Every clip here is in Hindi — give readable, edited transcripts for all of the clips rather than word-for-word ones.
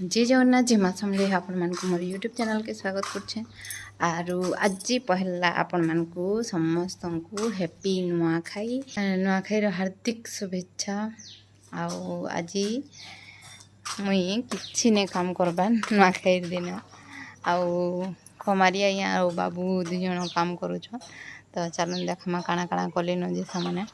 जय जगन्नाथ जय माँ समले आपण मानक मोर यूट्यूब चैनल के स्वागत करछे। आरु आज पहला आपण मानक समस्त को हैप्पी नुआखाई रो हार्दिक शुभेच्छा। आउ आज मुई किछि ने काम करबा नुआखाई दिन आउ खमारिया या बाबू दु जण काम करूछ। तो चलन देखमा काना काना कले न जे सामने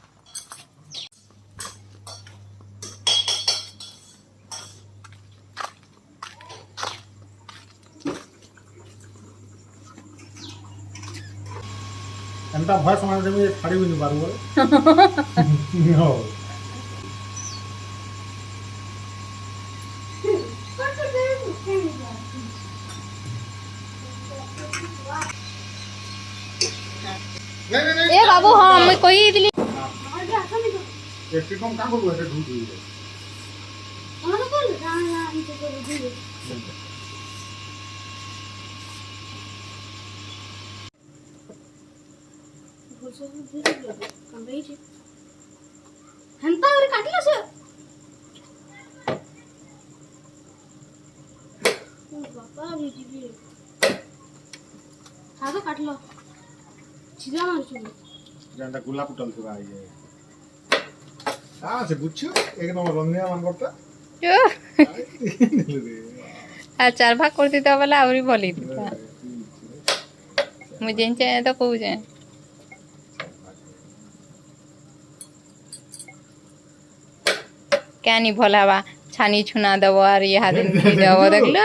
एंता भय समाज में फाड़ी भी नहीं बारू हो ए बाबू हां मैं कहि दिली ये कम का को ऐसे ढूंढ रही है और को गाना इनके को दी हंता और काटला से ओ बाबा बेटी भी हां काटलो छिदा मार छु जंटा गुलाब उठल थवा ये से बुच्छु एक नंबर रंगिया मान करता आ चार भाग करती तो वाला आवरी भली था मुझे चाहिए तो कहू जाए क्या नहीं भला बा छानी छुना दबो और ये हाथ दबो देखलो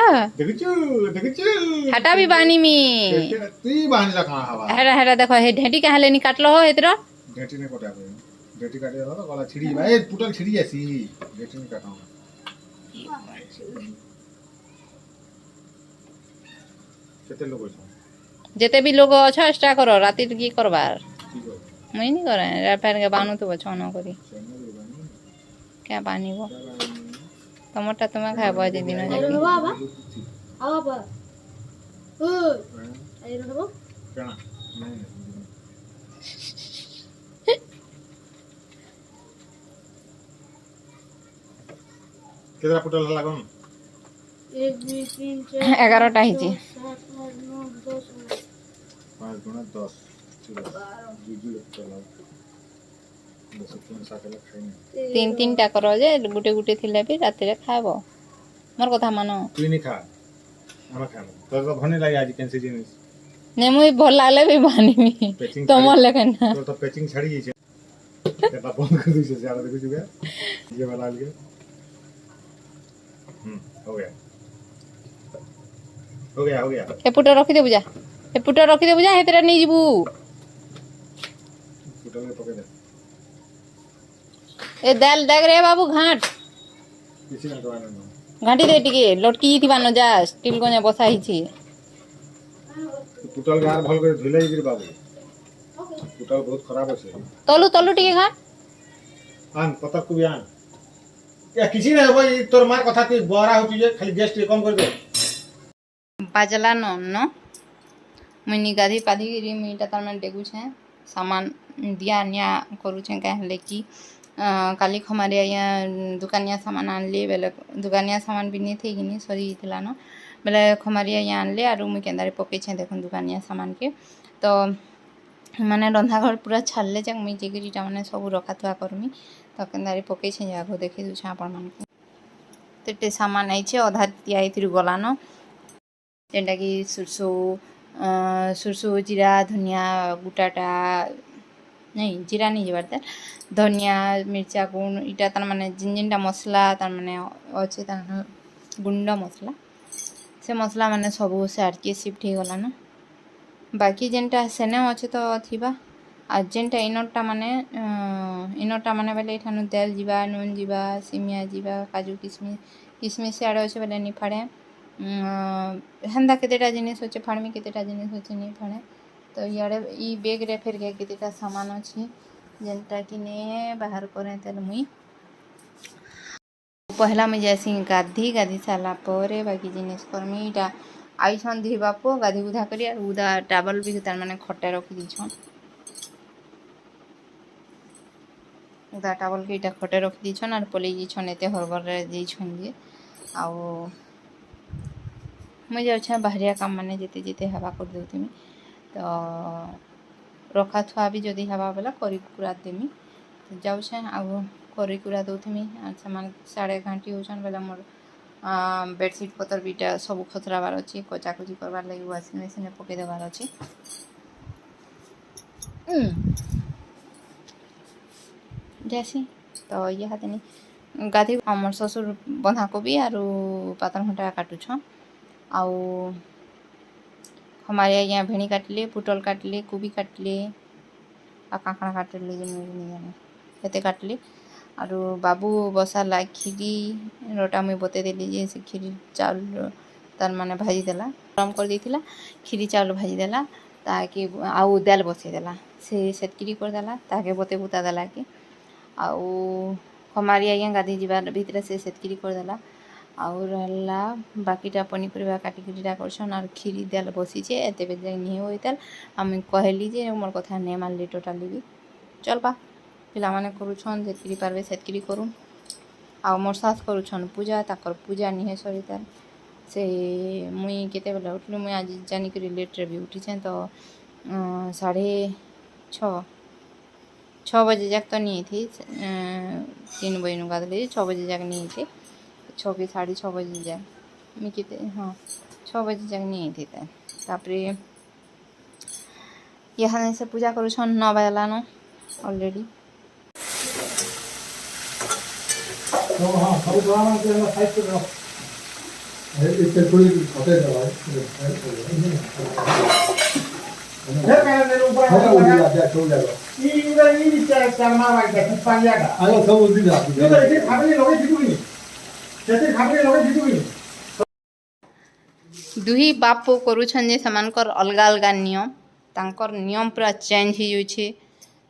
हटा भी बानी मी ती बानी ला कहां हवा हेरा हेरा देखो हे ढेटी काहे लेनी काटलो हो हेतरो ढेटी ने कटा पे ढेटी काटे तो गला छिड़ी भाई टोटल छिड़ी आसी ढेटी ने काटा केते लोग छ जेते भी लोग अच्छा एक्स्ट्रा करो राती की करबार मैं नहीं करे रेफर के बानु तो बचो न करी क्या पानी वो टमाटर तुम्हें खाए बहुत दिन हो जाएगी बाबा आओ बाबा ओ आई रो बाबा केना नहीं केतरा पुटल लागम 1 2 3 4 11 टा हिची 7 8 9 10 5 गुना 10 जी चला 10 3 7 लाख खाइने तीन तीन टा करो जे गुटे गुटे थिले भी राती रे खाबो मोर कथा मानो तू नहीं खा हम खाबो तो भने लागि आज कैंसी जिनिस ने मुई भल लागले भी बानी मी तमर लेकिन तो पैचिंग छड़ी छै ते बाप बंद कर दी से ज्यादा देखु जुगा ये वाला लगे हो गया हो गया ए पुटो रखी दे बुझा ए पुटो रखी दे बुझा हेतरा नहीं जीबू पुटल में पकड़ दे ए दाल दाग रे बाबू घाट किसी ना तो आना घाटी दे टिके लटकी थी बानो जा स्टील को ने बसा ही छी पुटल गार भल कर धुलाई गिर बाबू पुटल बहुत खराब আছে तलु तलु टिके घाट आन पतक को भी आन या किसी ना भाई तोर मार कथा की बहरा होती जे खाली गैस टे कम कर दे बाजला न मुनी गाधी पाधी री मीटा तार में डेगु छे सामान दिया निया करू छे कहले कि काली खमारिया या दुकानिया सामान आनले बेले दुकानिया सामान भी नहीं थे कि नहीं सरी थिला न बेले खमारिया या आनले आरु मु केंदारे पके छे देखन दुकानिया सामान के तो माने रंधा घर पूरा छालले जक मुई जेगरीटा माने सब रखा थुआ करमी तो केंदारे पके छे जागो देखि दु छे आपन मन तेटे सामान आई छे आधा तिया इतिर गला न जेंटा कि सुरसो जीरा धनिया गुटाटा नहीं जीरा नहीं जबार धनिया मिर्चा गुण इटा तार माने जिन जिनटा मसला तार माने अच्छे तार गुंड मसला से मसला माने सब सार के शिफ्ट हो गला ना बाकी जेनटा सेने अच्छे तो थिबा आ जेनटा इनटा माने बेले एठानु तेल जीवा नून जीवा सिमिया जीवा काजू किसमिस से आड़े अच्छे बेले नहीं फाड़े हेन्दा केतेटा जिनिस होचे फाड़मी केतेटा जिनिस होचे नहीं फाड़े तो यारे ई बैग रे फेर के केतेटा सामान अछि जेनटा कि ने बाहर करे तेल मुई पहला मुई जैसी गाधी साला परे बाकी जिनिस करमी इटा आइछन धी बापो गाधी उधा करी और उधा टावल भी तार माने खट्टे रखी दिछन उदा टावल के इटा खटे रखी दीछन और पलि जीछन एते हरबर रे जीछन जे आउ मुझे अच्छा बाहरिया काम मैंने जिते जिते हवा कर दूँ तो रखा थुआ भी जदि हवा बेला करी कुरा देमी तो जाऊे आगो करी कुरा दूथमी आर से साढ़े घंटी होचन बेला मोर बेडसीट पतर बीटा सब खतराबार अच्छी कचाकची करवार लगे वाशिंग मशीन में पकई देवार अच्छी जैसी तो यह दिन गाधी आमर ससुर बंधाकोबी आरु पातल घंटा काटुछन आउ हमारे यहाँ भेणी काटले पुटल काटले कोबी काटले आ कांकड़ा काटले ये काटले आरु बाबू बसाला खीरी रोटा मुई बते देली जे से खीरी चाउल तार माने भाजी देला गरम कर देथिला खीरी चाउल भाजी देला ताकि आउ दाल बसे देला से सेटकिरी कर देला ताकि बते बुता देला कि आउ हमारी आज्ञा गाधी जीवार भितर से सेटकिरी कर देला और रहा बाकीटा पनीपरिया काटिकीटा करछन और खीरी दाल बसीचे एते बेजे नहीं होइताल आम कहली जे मोर कथा नहीं मानली टोटाली भी चलबा पिला माने करूछन जेतकिरी पारबे सेतकिरी करूँ आ मोर सास करूछन पूजा ताकर पूजा नहीं सरिताल से मुई केते बेला उठलु मुई आज जानी करी लेट रे भी उठीछे तो 6:30 बजे जाक तो नहीं थी 3 बजे गाधली 6 बजे जाक नहीं थी 6 की 6:30 बजे जाए मैं किते हाँ 6 बजे जाक नहीं थी तापरे यहाँ से पूजा करूछन 9 बजला न ऑलरेडी तो हाँ सब ड्रामा के ना साइड पे रहो इससे थोड़ी होते दवा है मैं ने ऊपर लगा जा छोड़ जाओ ये चार मार आ गया पानी आ गया आलो सब उसी जा ये खाबले लगे दिखुनी केते खाबले लगे दिखुनी दुही बाप पो करूछन जे समानकर अलगा अलगा नियम तांकर नियम पूरा चेंज हो जाउछे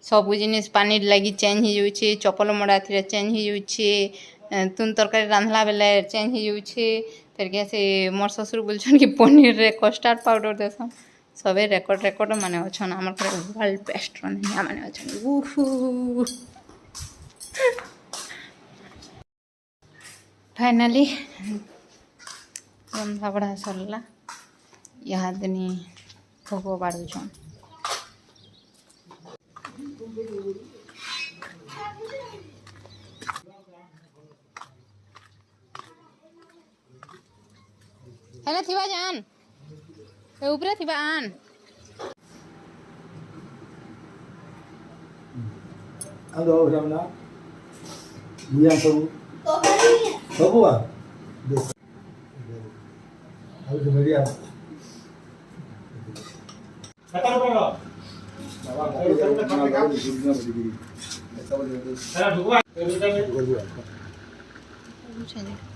सब जिनिस पानी लगी चेंज हो जाउछे चपल मड़ा थी चेंज हो जाउछे तुन तरकारी रांधला बेले चेंज हो जाउछे फिर के से मोर ससुर बोलछन कि पनीर रे कस्टर्ड पाउडर देसन सबे रेकर्ड माने अछन हमर घर वर्ल्ड बेस्ट रनिया माने अछन उहू फाइनली रंधा बड़ा सरला यहाँ दिनी भोग बाड़ुछन हेलो थिबा जान ए ऊपरे थिबा आन हेलो रामना मियां सब हुआ अब जो मेरी आप खतर पर बाबा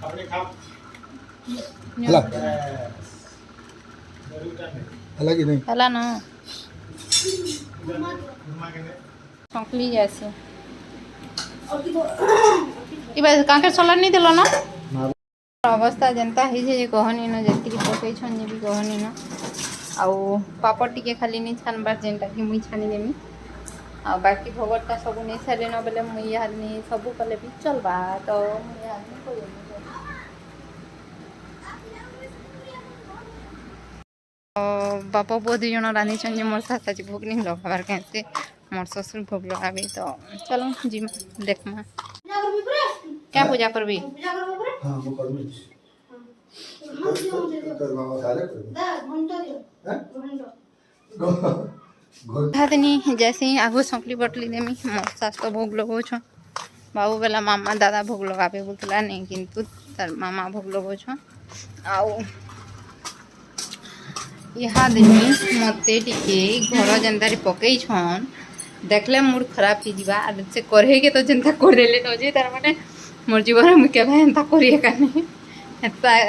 अपने खाप हला हला कि नहीं हला ना संकली जैसे ई बात कांकर सोलर नहीं देलो ना अवस्था जनता ही जे कहनी न जेतिकी पकई छन जे भी कहनी न आउ पापड़ टिके खाली नहीं छानबार जेनटा कि मुई छानी देमी आ बाकी भगतटा सब नहीं सारे न बेले मुई यार नहीं सब कले भी चलबा तो मुई यार नहीं कोई बापा बुआ दुई जन रांधी छन मोर सास आज भोग नहीं लगाबार कहते मोर ससुर भोग लगाबी तो चलो जी देखमा क्या पूजा करबी हां वो करबी कर बाबा सारे कर घंटा जैसे ही आगो संकली बटली देमी मोर सास तो भोग लगो छ बाबू बेला मामा दादा भोग लगाबे बोलतला नहीं किंतु तार मामा भोग लगो छ आउ यहाँ दिनी मते टिके घर जेनतारी पकई छन देखले मूड खराब ही जीवा और से करे के तो जनता कर देले न जे तार माने मोर जीवन में के भाई हेंता करिए काने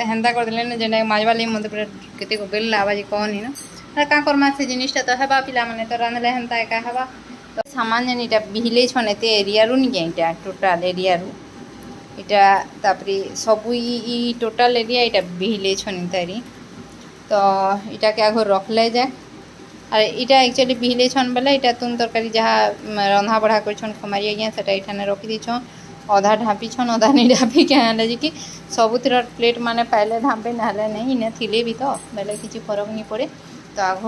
हेंता कर देले न जेना माजवाली मते पूरा केते को बेल आवाज कहनी न का करमा से जिनिसटा तो हेबा पिला माने तो रांधले हेंता का हेबा तो सामान्य नीटा बिहिले छन एते एरिया रु नि गेटा टोटल एरिया रु इटा तापरी सब ई टोटल एरिया इटा बिहिले छन तारी तो इटा के आगो रखले जाए और इटा एक्चुअली बिहिले छन बेले इटा तुम तरकारी जहाँ रंधा बढ़ा कर खमारी आज्ञा से रखी दी छन ଅଧା ଢାପିଛନ୍ ଅଧା ନି ଢାପି କେଁ ହେଲେ ଯେ କି ସବୁଥିର ପ୍ଲେଟ୍ ମାନେ ପାଇଲେ ଢାପେ ନହେଲେ ନେଇ ଇନେ ଥିଲେ ବି ତ ବେଲେ କିଛି ଫରକ ନି ପଡ଼େ ତ ଆଗ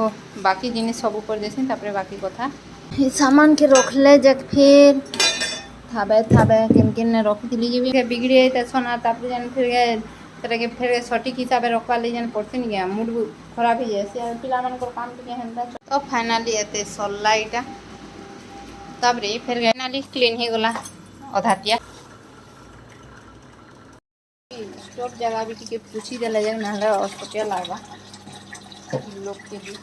ବାକି ଜିନିଷ ସବୁ କରିଦେସି ତାପରେ ବାକି କଥା ସାମାନ के रखले जब फिर थाबे किन किन रखिଥିଲି ଯେ ବି ବିଗିଡ଼ି ଯାଇतेसन ତାପରେ ଯେନ୍ ସେଟାକେ ଫେର୍ ସଠିକ୍ ହିସାବରେ ରଖବାର୍ ଲାଗି ଯେନ୍ ପଡ଼୍ସି ନି କେଁ ମୁଡ଼୍ ଖରାପ ହେଇଯାଏସି ଆଉ ପିଲାମାନଙ୍କର କାମ ଟିକେ ହେନ୍ତା ତ ଫାଇନାଲି ଏତେ ସରଲା ଇଟା ତାପରେ ଫେର୍ ଫାଇନାଲି କ୍ଲିନ୍ ହେଇଗଲା ଅଧାଟିଆ स्टोव जगह भी टिके पूछी देले जे नहले अस्पटिया लागबा लोग के भी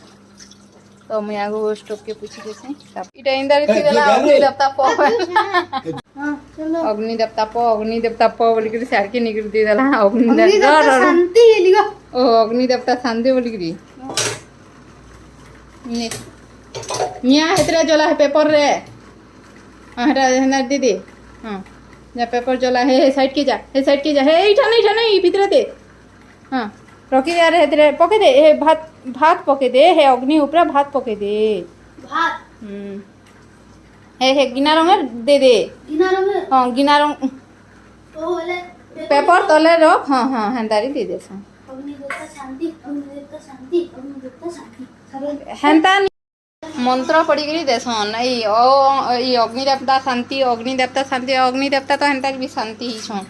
तो मैं आगो स्टोव के पूछी देसे इटा इंदर थी देला अग्नि देवता प हाँ चलो अग्नि देवता प बोली के सार के निकल दी देला अग्नि अग्नि देवता शांति लिखो ओ अग्नि देवता शांति बोली के मिया हेतरा जला है पेपर रे हटा हेना दीदी हां जा पेपर जला हे साइड के जा हे इठा नहीं भीतर दे हाँ रखी दे रे हेतरे पके दे हे भात पके दे हे अग्नि ऊपर भात पके दे भात हे गिना रंग दे गिना रंग हाँ गिना रंग ओ ले पेपर तले रख हाँ हेंतारी दे दे अग्नि देवता शांति अग्नि देवता शांति अग्नि देवता शांति हेंता मंत्र पढ़ी करी देसन ई अग्नि देवता शांति तो हेंता भी शांति ही छन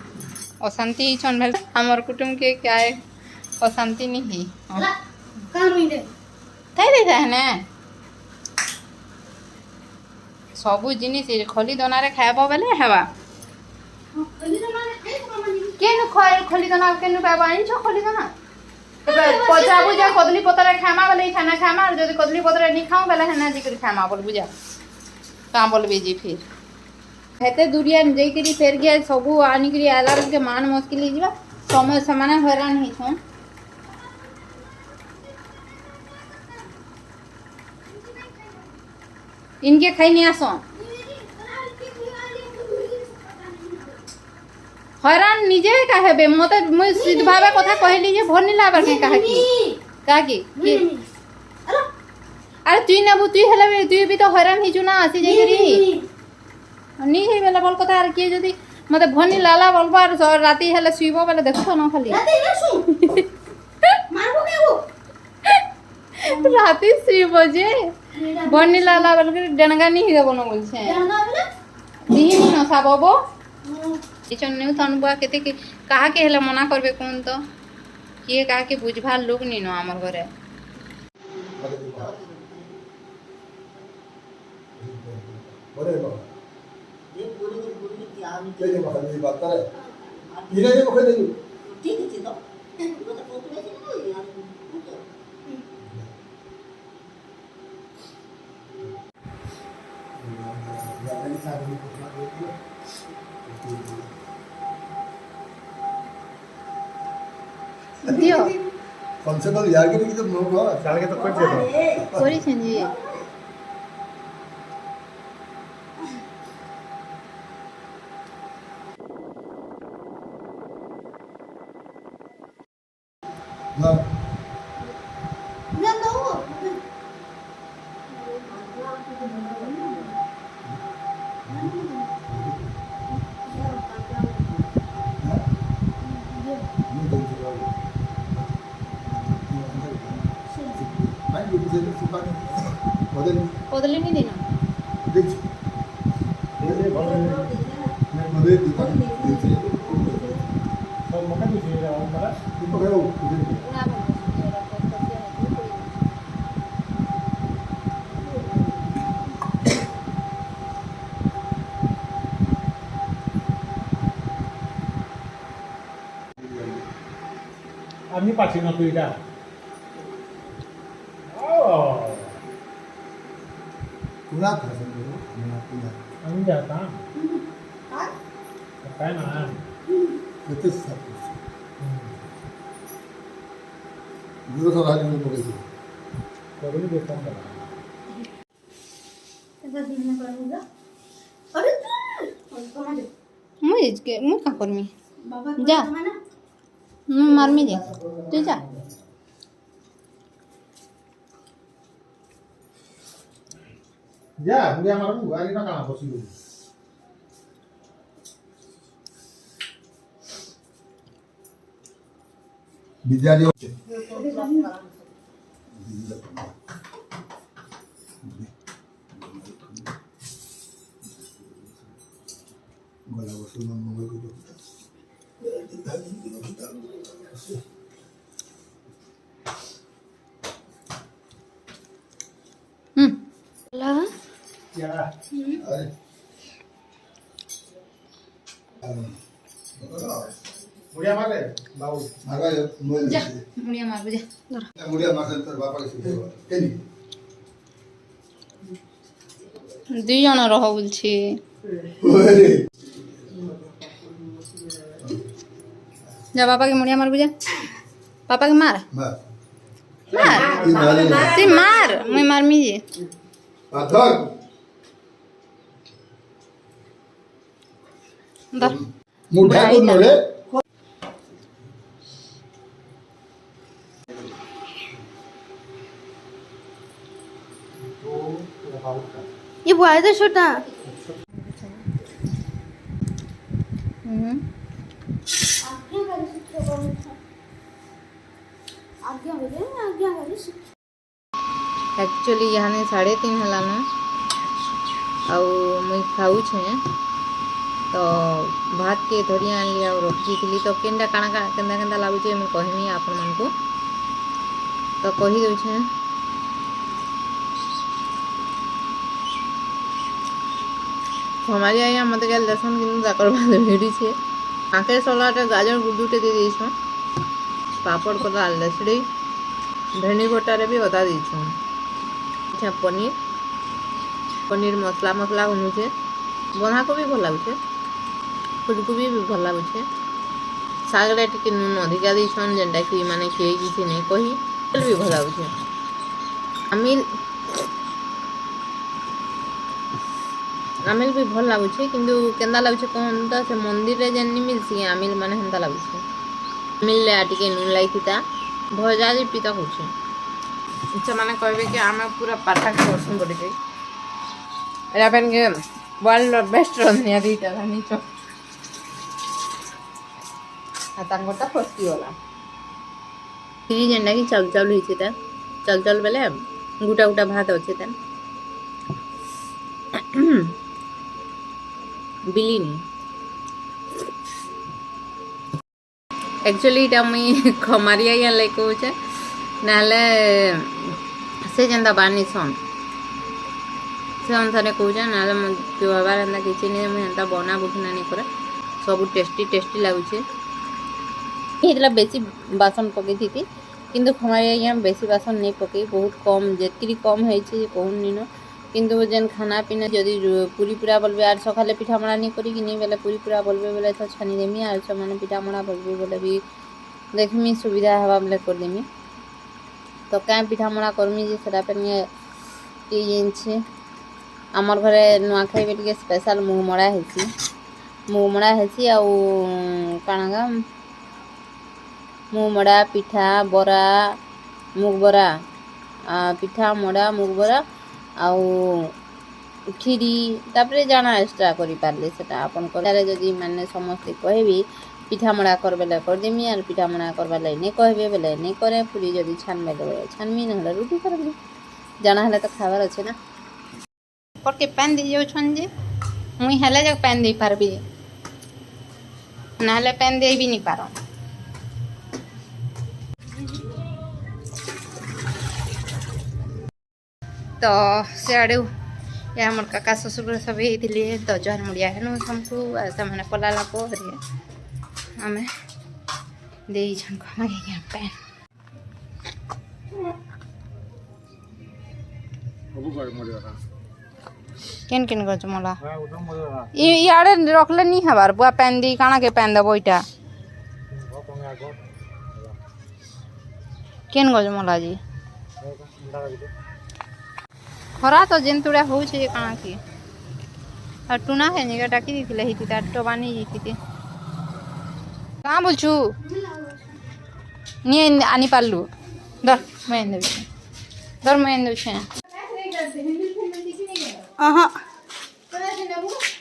अशांति ही छन भेल हमर कुटुंब के क्या है अशांति नहीं ही कहां रुई दे थाई दे है ना सबु जिनिस खली दना रे खायबो बेले हेबा खली तो माने खाई तो माने केन खली दना केन पाबा इन छ खली दना पचा बुझा कदली पत्र खामा बेले खाना खामा और जदि कदली पत्र नहीं खाऊं बेले हेना जिकर खामा बोल बुझा काम बोल बेजी फिर हेते दुरिया जई करी फेर गया सबु आनी करी आला के मान मुश्किल ही जीवा समय समान हैरान ही छन इनके खाई नहीं आसो हैरान निजे का हेबे मते मुई सीध भाबे कथा कहली जे भर नहीं लाबर के कहा की अरे तुई नेबू तुई हेले तुई भी तो हैरान ही ना आसी जाई करी नी हे बेला बोल कथा आर के जदी मते भनी लाला बोलबार राती हेले सुइबो बेले देखो न खाली राती हेसु मारबो के वो राती 3 बजे भनी लाला बोल के डणगा नी हेबो न बोलछे जानगा बेले दिही न साबबो इचन न्यू तनबुआ केते के कहा के हेले मना करबे कोन तो किए कहा के बुझभार लोग नी न हमर घरे बरे बाबा ये पूरी की आमी के जे बात ये बात करे इने ये बखे देनु ठीक है तो वो तो फोटो में नहीं यार दियो कौन से बात यार के तो नो को साल के तो कट दे कोरी छंजी ना ना दो बदली नहीं देना आम्ही पाठी नको इटा पुन्हा खासन पुन्हा आम्ही जाता काय ना येतेच दिवस राहिली म्हणून बघायची करून देतो मला अरे मुझे का करमी बाबा जा मारमी जे तू जा जा मुझे हमारा गाड़ी ना कहां फंसी हुई विद्यालय लगा मुड़िया मारे बाबू जा मुड़िया मार बुझे मुड़िया मारे तर बापा के सिखे केनी दुई जन रह बोलछी ओरे जा पापा के मुड़िया मार बुझे पापा के मार मार मार ई मारे ती मार मैं मारमी जे पाथर दा मुठा को नरे ये बुआ तो छोटा एक्चुअली यहाँ 3:30 हलान आउ मुई खाऊ छे तो भात के धरी आनली और रखी थी तो केनटा काना केंदा केंदा लागुचे मैं कहमी आपण मन को तो कही दउ छे हमारे यहाँ मत गल दर्शन किन जाकर बाद भिड़ी छे आके सलाटे गाजर गुडुटे दे दी छो पापड़ को डाल लसड़ी भेंडी गोटा रे भी बता दी छो अच्छा पनीर पनीर मसला मसला बनुचे बंधा को भी भल लगुचे फूलकोबी भी भल लगुचे सागरे टिके नून अधिका देछन जेनटा कि माने के किछि नहीं कही भी भल लगुचे आमिल भी भल लगुचे किंतु केंदा लगुचे कोन त से मंदिर रे जेन मिलसी आमिल माने हंता लगुचे आमिल ले टिके नून लाइथिता भजा जे पिता होचे अच्छा माने कहबे कि आमे पूरा पाठा के वर्षन पड़े जाई एरा पेन के वर्ल्ड बेस्ट रनिया दीटा रानी चो तांगोटा फसकी वाला ती जेंडा की चल चल हिचे ता चल चल बेले गुटा गुटा भात होचे ता बिलिनी एक्चुअली इटा मुई खमारिया या लाइक होचे नाले से जेंदा बानी सन से अनुसार कौचे नाले जो बाबार एंता किचन में एंता बना बुझना नहीं करे सब टेस्टी टेस्टी लगुचे इतला बेसी बासन पकई थी किंतु हमारे यहाँ बेसी बासन नहीं पकई बहुत कम जेतकी कम होइछे कहून निनो किंतु जेन खाना पीना जदि पूरी पूरा बोलबे आर सकाले पिठामणा नहीं करी कि नहीं बेले पूरी पूरा बोलबे बेले तो छानी देमी आर सब माने पिठामणा बोलबे बोले भी देखमी सुविधा हवा बेले कर देमी तो क्या पिठामणा करमी जे सेटा पे ये जेनछे आमर घरे नुआखाई बेटिके स्पेशल मुहमड़ा हेसी आउ काणागा मुहमड़ा पिठा बरा मुग बरा पिठा मड़ा मुग बरा आउ खीरी तापरे जाना एक्स्ट्रा करि पारले सेटा आपन करे जदी माने समस्त कहबी पिठा मड़ा करबेले कर देमी आर पिठा मड़ा करबाले नहीं कहबे बेले नहीं करे पूरी जदी छानबे देबे छानमी नहले रोटी करबी जाना हले तो खाबार अछि ना पड़के पैन दी जाऊ छन जे मुई हेले जक पैन दे पारबी नाले पैन दे भी नहीं पारो तो सियाड़ू या हमर काका ससुर सब हेतिले तो जहर मुड़िया हेनु हमको ऐसा माने पलाला को हरिया हमें देई छन को हमारे यहाँ पैन अबु कर मरिया केन केन गज मला याड़े रखले नहीं हबार बुआ पैन दी काना के पैन दबो इटा केन गज मला जी खरा तो जेंतुड़ा हो छे काना की और टुना है निगा टाकी दिथिले हिती ता टबानी जितिते का बोलछु नी आनी पालु दर मैं छे आहा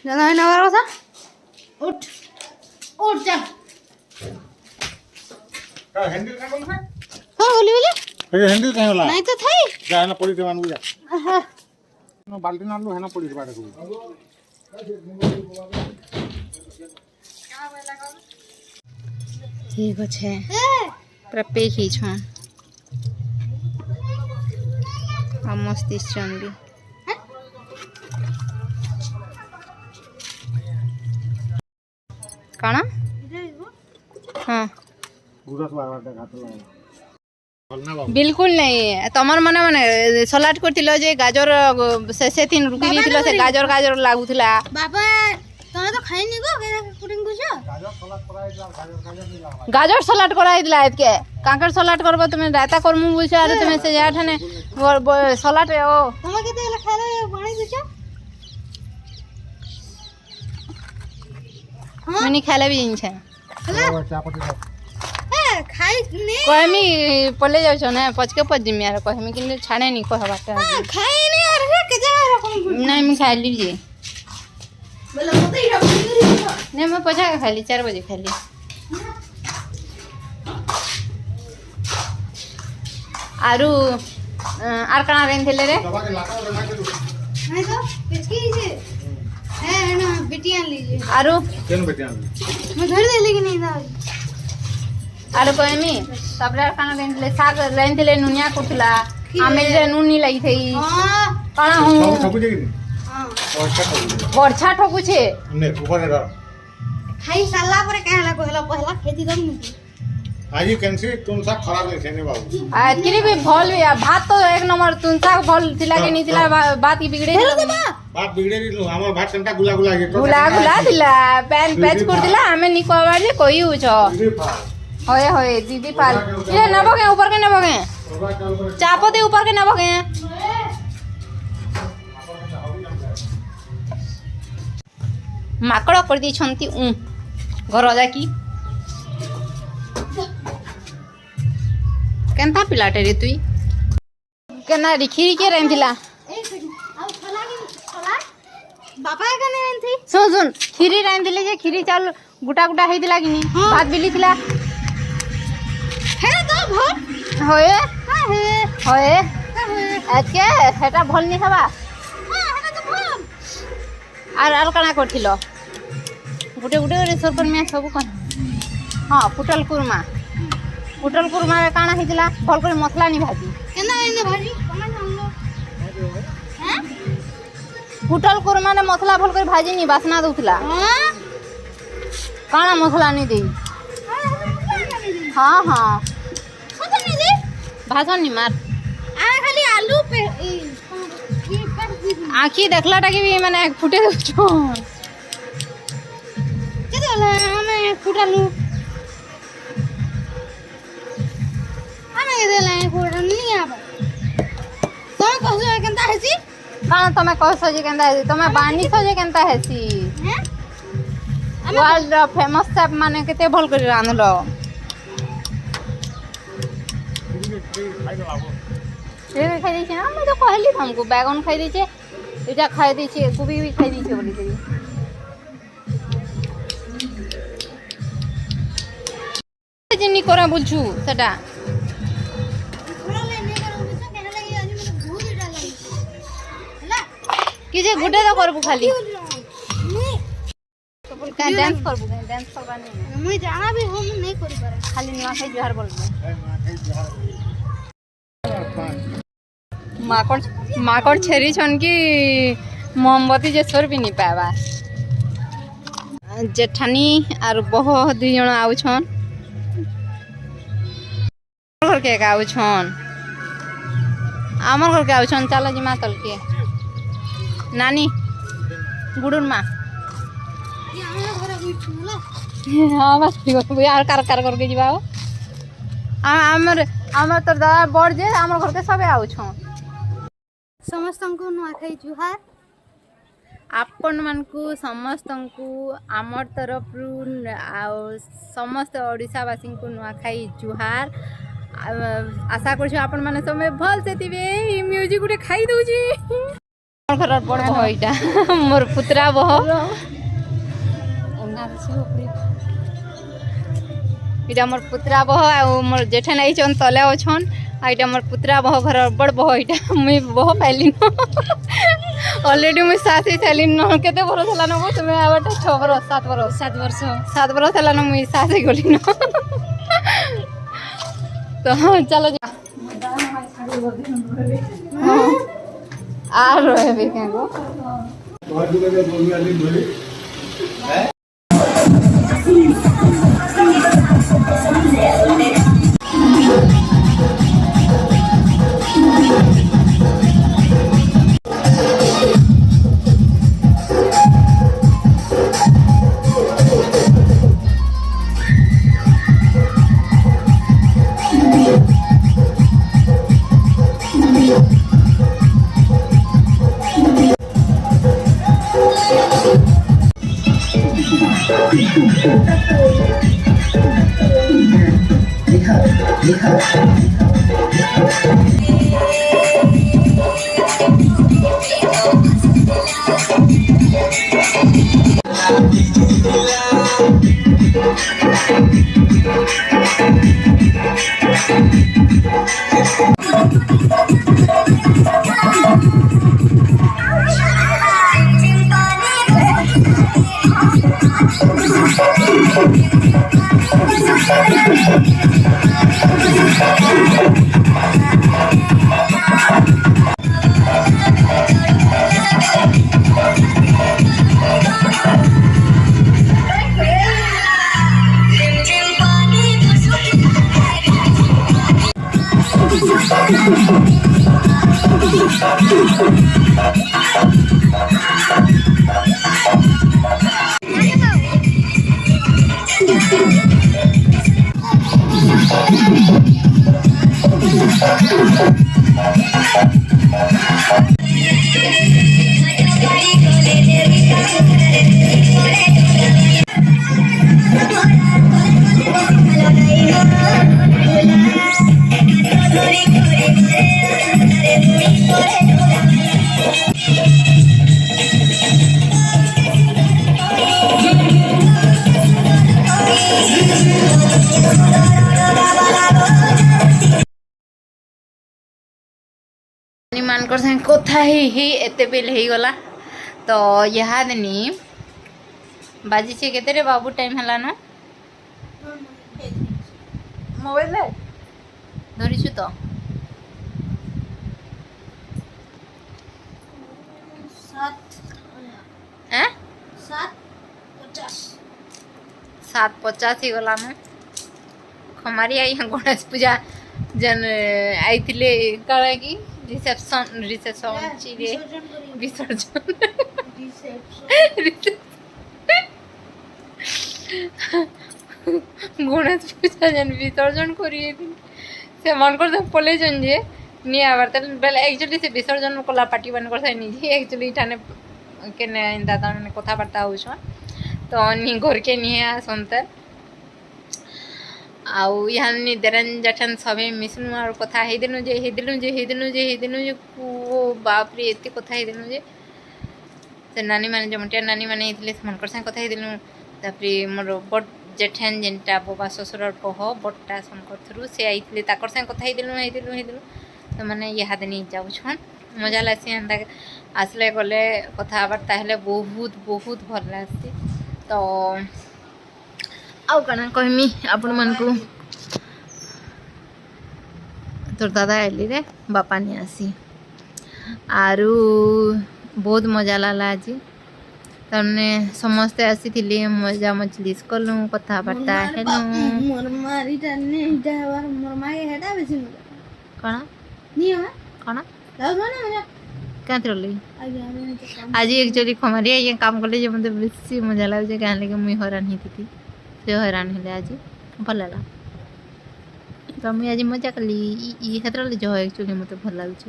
जाना है नवर কথা उठ उठ जा का हैंडल का बोल है हां बोली बोली ये हैंडल कहां होला नहीं तो थाई जा ना पड़ी देवान बुझा नो बाल्टी नालू है ना पड़ी बाड़े को ठीक अच्छे ए पूरा पेक ही छन आ मस्त छन भी काना हाँ गुरस बाबा का हाथ लगा बोलना बाबू बिल्कुल नहीं तमर मने मने सलाड करथिलो जे गाजर से तीन रुकी दिथिलो से गाजर गाजर लागुथिला बाबा तमे तो खाई नहीं गो कुटिंग कुछ गाजर सलाड कराई दिला एतके कांकर सलाड करबो तुमे रायता करमु बुझो अरे तुमे से जाठने सलाड ओ तमे केते ले खाले पानी कुछ मनी खाले भी इन छे चापटी ए खाई ने कहमी पले जाउ छ ना पचके पच जिमी यार कहमी कि छाने नहीं कहबाटा खाई नहीं और के जा रखम नहीं मैं खा लीजिए बोले मत ही रख नहीं मैं पचा के खाली 4 बजे खाली आरु आर कना रेन थेले रे दबा के लाका बना के दो नहीं तो पिचकी से है ना बिटियां लीजिए आरु केन बेटिया मैं घर दे लेके नहीं था आरु कहमी तबरे आर कना रेन थेले साग रेन थेले नुनिया कुटला आमे रे नुनी लई थई हां कणा सब हूं ठकु जे कि हां और क्या ठकु बरछा ठोकु छे ने ऊपर रे खाई साला पर कहला कहला पहला खेती दम नहीं आज ये कैंसी तुम सब खराब नहीं थे बाबू आज के भी भल भात तो एक नंबर तुनसा भल थिला कि नहीं थिला बात की बिगड़े बात बिगड़े नी हमर भात कंटा गुला गुला के गुला गुला दिला पैन पैच कर दिला हमें नी कहबार जे कोई उछो होए होए दीदी पाल ये नबो के ऊपर के नबो के चापो दे ऊपर के नबो के माकड़ कर दी छंती घर जाकी केनता पिलाटे रे तुई केना खीरी के रहथिला एक सेकंड अब खला बाबा का नहीं थी सुन सुन खीरी रहथिले जे खीरी चाल गुटा गुटा हेदिला कि नहीं भात बिली थिला है तो भोट होए हां है होए है एके हेटा भल नि हवा हां है तो भोट आर कणा करथिलो गुटे गुटे रे सरपन में सब कन हां पुटल कुरमा रे काना हेदिला भल कर मसला नि भाजी केना इने भाजी कमा जानलो हैं पुटल कुरमा रे मसला भल कर भाजी नि बासना दउथला हां काना मसला नि देई हाँ हाँ पता नहीं दे भाषण नि मार आ खाली आलू पे ये कर दी आखी देखलाटा के भी माने फुटे दउछो के देला हमें फुटालू हमें देला फुटालू नहीं आबा तुम कहसो केनता हेसी काना तमे कहसो जे केनता हेसी तमे बानी सो जे केनता हेसी हैं वर्ल्ड फेमस शेफ माने केते भल कर रांधलो ये खाई दी छे ना मैं तो कहली हमको बैगन खाई दी छे एटा खाई दी छे गोभी भी खाई दी छे बोली करी जिन्नी करे बुझू सेटा थोड़ा लेने का मुझे कहने लगी आज मुझे भूख डाला हला कि जे गुडे तो करबू खाली नहीं का डांस करबू डांस करबा नहीं मैं जाना भी हम नहीं कर पारे खाली निवा खाई जोहार बोलबू माकड़ छेरी छन की मोमबत्ती जे सोर भी नहीं पावा जेठानी आर बहो दुई जण आउ छन घर के आउ छन आमर घर के आउ छन चलो जिमा तल के नानी गुडुर माँ ये हमारा घर कोई छुला हाँ बस यार कार कार करके जीवा आमर आमर तो दादा बड़ जे आमर घर के सबे आउ छन समस्त को नुआखाई जुहार आपण मानकु समस्तंकु आमर तरफरु समस्त ओडिशावासी को नुआखाई जुहार आशा करछु आपण माने समय भल से थिबे म्यूजिक उठे खाई दउची मोर घर बड़ बह इटा मोर पुत्रा बह इटा मोर पुत्रा बह आ मोर जेठे नहीं चन तले अछन आ इटा मोर पुत्रा बह घर बड़ बह इटा मुई बह पाइली न ऑलरेडी मुई सास ही थैली न केते बरस हला न तुमे आबटा 6 बरस 7 बरस हला न मुई सास ही गली न तो चलो जा आ रहे भी क्या को मानकर संग कथा ही एते बेल हो गला तो यहाँ दिनी बाजी से केते रे बाबू टाइम हला ना मोबाइल धरिछु तो 7:50 ही गला ना हमारी आई गणेश पूजा जन आई थिले काला की रिसेप्शन चिरे विसर्जन गणेश पूजा जन विसर्जन करिए से मन कर पले जन जे नि आवर त बेल एक्चुअली से विसर्जन कला पार्टी बन कर साइ नि एक्चुअली इठाने केने दादा ने कथा बार्ता होछ तो नि घर के नि आसनते आउ यहाँ देरन जठन सभी मिसनु और कथा हे दिनु जे को बाप रे एते कथा हे दिनु जे से नानी माने जमटिया नानी माने इतले मनकर से कथा हे दिनु तापरे मोर बड जेठन जेनटा बाबा ससुर कह बडटा संकर थ्रु से आइतले ताकर से कथा हे दिनु तो माने यहाँ दिन जाऊ छन मजा लासी एंता आसले गले कथा बार्ता हेले बहुत बहुत भल लासी तो आउ कना कहमी आपण मन को तोर दादा आइली रे बापा नहीं आसी आरु बहुत मजा लाला आज तमने समस्ते आसी थिले मजा मजलिस कलु कथा बार्ता हेनु मोर मारी टाने इटा बार मोर मागे हेडा बेसी मजा कना नी हो कना लाउ ना मजा क्या तिरली आगे आज एक्चुअली खमारिया ये काम करले जे मते बेसी मजा लागे जे काहे लगे मुई हैरान ही थी से हैरान हेले आज भल लागला तो मुई आज मजा कली ई हेतरा ले जो एक्चुअली मते भल लागछ।